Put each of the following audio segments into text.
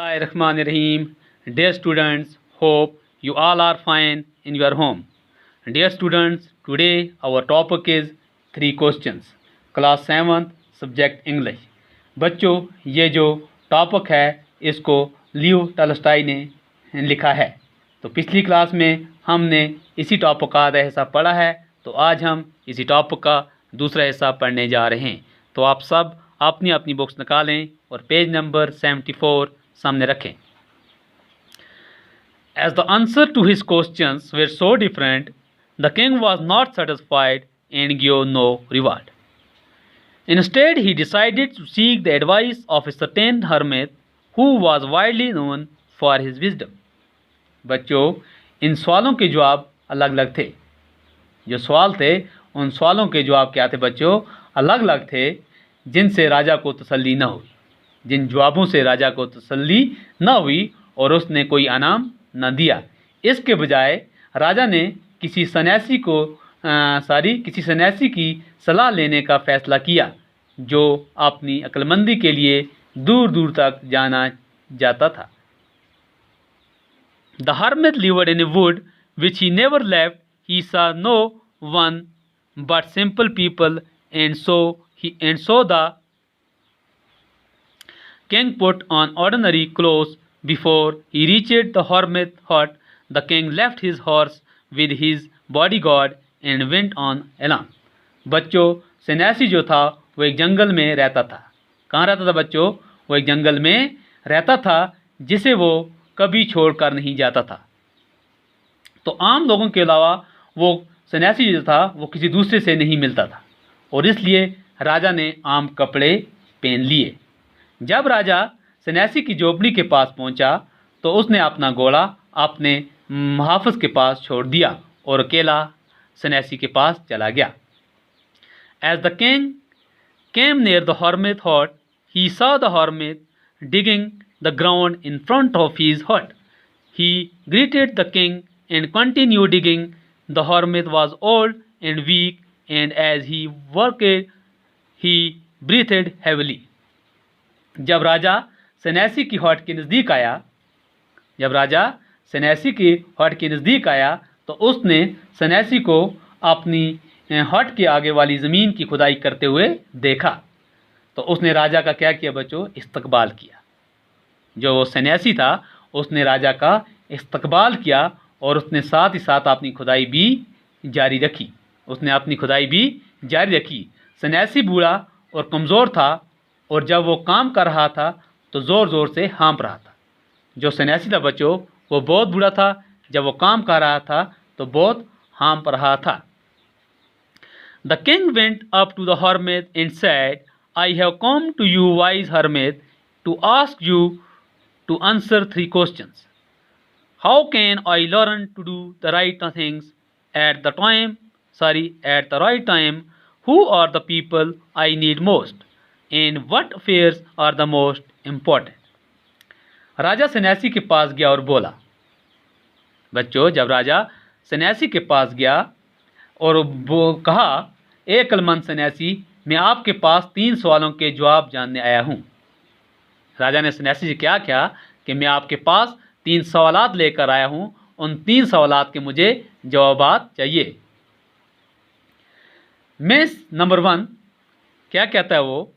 Bismillahirrahmanirrahim. Dear students, hope you all are fine in your home. Dear students, today our topic is 3 questions. Class 7th, subject English. बच्चों, ये जो topic है इसको Leo Tolstoy ने लिखा है। तो पिछली क्लास में हमने इसी टॉपिक का आधा हिस्सा पढ़ा है, तो आज हम इसी टॉपिक का दूसरा हिस्सा पढ़ने जा रहे हैं। तो आप सब अपनी अपनी बुक्स निकालें और पेज नंबर 74 सामने रखें। As the answer to his questions were so different, the king was not satisfied and gave no reward. Instead, he decided to seek the advice of a certain hermit who was widely known for his wisdom. बच्चों, इन सवालों के जवाब अलग अलग थे। जो सवाल थे उन सवालों के जवाब क्या थे बच्चों? अलग अलग थे, जिनसे राजा को तसल्ली न हुई। जिन जवाबों से राजा को तसल्ली न हुई और उसने कोई इनाम न दिया, इसके बजाय राजा ने किसी सन्यासी की सलाह लेने का फैसला किया, जो अपनी अक्लमंदी के लिए दूर दूर तक जाना जाता था। The hermit lived in a wood which he never left. He saw no one but simple people, and so the king put on ordinary clothes. Before he reached the hermit hut, the king left his horse with his bodyguard and went on alone. बच्चों, सन्यासी जो था वो एक जंगल में रहता था। कहाँ रहता था बच्चों? वो एक जंगल में रहता था, जिसे वो कभी छोड़कर नहीं जाता था। तो आम लोगों के अलावा वो सन्यासी जो था वो किसी दूसरे से नहीं मिलता था, और इसलिए राजा ने आम कपड़े पहन लिए। जब राजा सन्यासी की झोपड़ी के पास पहुंचा तो उसने अपना घोड़ा अपने मुहाफिज के पास छोड़ दिया और अकेला सन्यासी के पास चला गया। As the king came near the hermit hut, he saw the hermit digging the ground in front of his hut. He greeted the king and continued digging. The hermit was old and weak, and as he worked, he breathed heavily. जब राजा सन्यासी की हट के नज़दीक आया तो उसने सन्यासी को अपनी हट के आगे वाली ज़मीन की खुदाई करते हुए देखा। तो उसने राजा का क्या किया बच्चों? इस्तकबाल किया। जो वो सन्यासी था उसने राजा का इस्तकबाल किया और उसने साथ ही साथ अपनी खुदाई भी जारी रखी। सन्यासी बूढ़ा और कमज़ोर था, और जब वो काम कर रहा था तो ज़ोर ज़ोर से हाँफ रहा था। जो सन्यासी था बच्चों वो बहुत बूढ़ा था, जब वो काम कर रहा था तो बहुत हाँफ रहा था। The king went up to the hermit and said, I have come to you, wise hermit, to ask you to answer 3 questions. How can I learn to do the right things at the right time? Who are the people I need most? And what affairs are the most important? राजा सन्यासी के पास गया और बोला। बच्चों, जब राजा सन्यासी के पास गया और वो कहा, ए अक्लमंद सन्यासी, मैं आपके पास 3 सवालों के जवाब जानने आया हूँ। राजा ने सन्यासी से क्या कहा कि मैं आपके पास 3 सवालात लेकर आया हूँ, उन 3 सवालात के मुझे जवाबात चाहिए। मिस नंबर 1 क्या कहता है वो?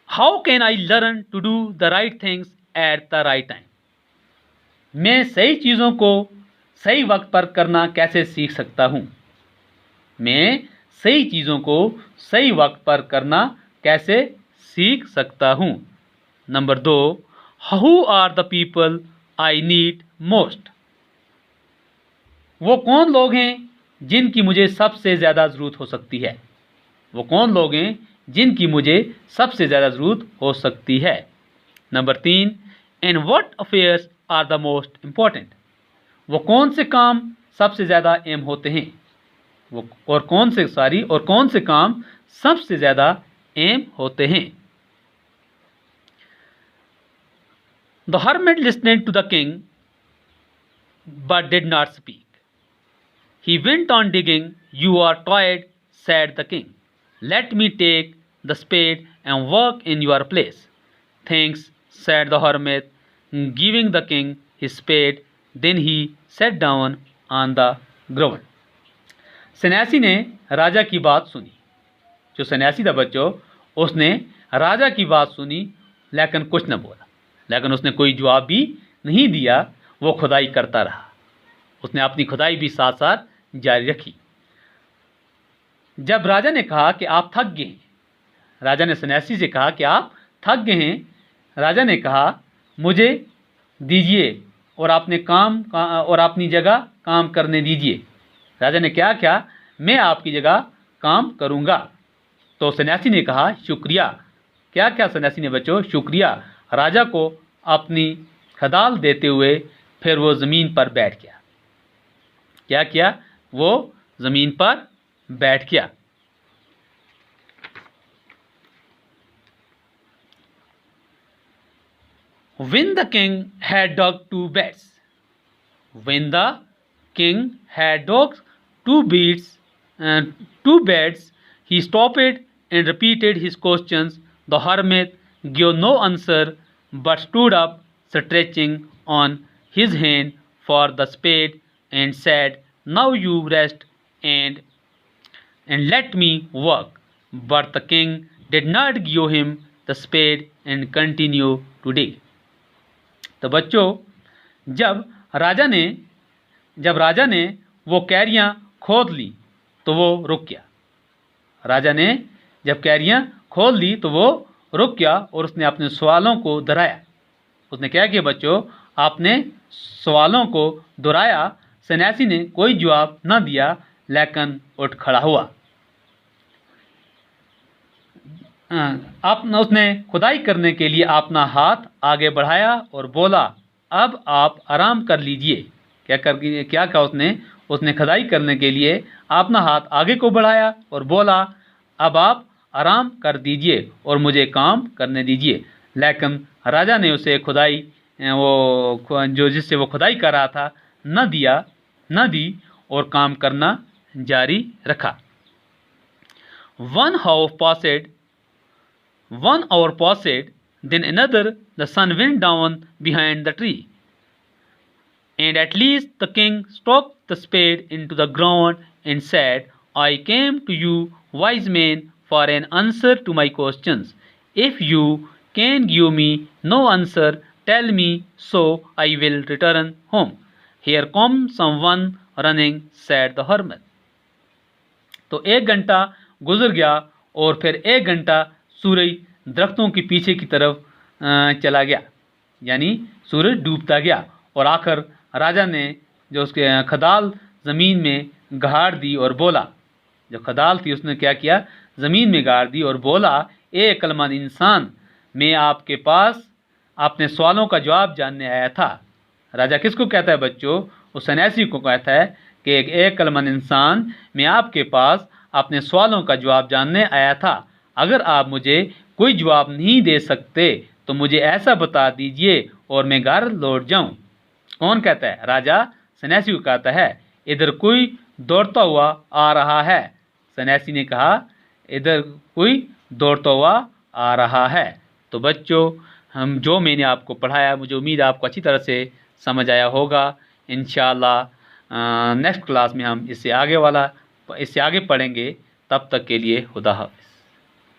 How can I learn to do the right things at the right time? मैं सही चीज़ों को सही वक्त पर करना कैसे सीख सकता हूँ? Number 2, who are the people I need most? वो कौन लोग हैं जिनकी मुझे सबसे ज़्यादा ज़रूरत हो सकती है? Number 3, and what affairs are the most important? वो कौन से काम सबसे ज़्यादा अहम होते हैं? और कौन से काम सबसे ज़्यादा अहम होते हैं? The hermit listened to the king but did not speak. He went on digging. You are tired, said the king. Let me take the spade and work in your place. Things said the hermit, giving the king his spade. Then he sat down on the ground. सन्यासी ने राजा की बात सुनी। जो सन्यासी था बच्चों, उसने राजा की बात सुनी लेकिन कुछ न बोला, लेकिन उसने कोई जवाब भी नहीं दिया। वो खुदाई करता रहा। उसने अपनी खुदाई भी साथ साथ जारी रखी। जब राजा ने कहा कि आप थक गए हैं, राजा ने सन्यासी से कहा कि आप थक गए हैं, राजा ने कहा मुझे दीजिए और अपनी जगह काम करने दीजिए। राजा ने क्या क्या, मैं आपकी जगह काम करूंगा। तो सन्यासी ने कहा शुक्रिया। क्या क्या सन्यासी ने बच्चों, शुक्रिया। राजा को अपनी खदाल देते हुए फिर वो ज़मीन पर बैठ गया। क्या किया, वो ज़मीन पर बैठ गया। When the king had dug 2 beds. When the king had dug 2 beds, he stopped and repeated his questions. The hermit gave no answer, but stood up, stretching on his hand for the spade, and said, "Now you rest and let me work." But the king did not give him the spade and continued to dig. तो बच्चों, जब राजा ने वो कैरियां खोद ली तो वो रुक गया। राजा ने जब कैरियां खोद ली तो वो रुक गया और उसने अपने सवालों को दोहराया। उसने क्या किया बच्चों, आपने सवालों को दोहराया। सन्यासी ने कोई जवाब न दिया लेकिन उठ खड़ा हुआ। उसने खुदाई करने के लिए अपना हाथ आगे बढ़ाया और बोला, अब आप आराम कर लीजिए। क्या कहा उसने खुदाई करने के लिए अपना हाथ आगे को बढ़ाया और बोला, अब आप आराम कर दीजिए और मुझे काम करने दीजिए। लेकिन राजा ने उसे खुदाई जिससे वो खुदाई कर रहा था न दी और काम करना जारी रखा। 1 hour passed, then another. The sun went down behind the tree, and at least the king stuck the spade into the ground and said, "I came to you, wise men, for an answer to my questions. If you can give me no answer, tell me, so I will return home. Here comes someone running," said the hermit. तो 1 घंटा गुजर गया और फिर 1 घंटा सूरज दरख्तों के पीछे की तरफ चला गया, यानी सूरज डूबता गया। और आखिर राजा ने जो उसके खदाल ज़मीन में गाड़ दी और बोला, जो खदाल थी उसने क्या किया, ज़मीन में गाड़ दी और बोला, ए अक्लमंद इंसान, मैं आपके पास अपने सवालों का जवाब जानने आया था। राजा किसको कहता है बच्चों, उस सन्यासी को कहता है कि ए अक्लमंद इंसान, मैं आपके पास अपने सवालों का जवाब जानने आया था। अगर आप मुझे कोई जवाब नहीं दे सकते तो मुझे ऐसा बता दीजिए और मैं घर लौट जाऊं। कौन कहता है, राजा सन्यासी को कहता है, इधर कोई दौड़ता हुआ आ रहा है। सन्यासी ने कहा, इधर कोई दौड़ता हुआ आ रहा है। तो बच्चों, जो मैंने आपको पढ़ाया, मुझे उम्मीद है आपको अच्छी तरह से समझ आया होगा। इंशाअल्लाह नेक्स्ट क्लास में हम इससे आगे पढ़ेंगे। तब तक के लिए खुदा हाफ़िज़।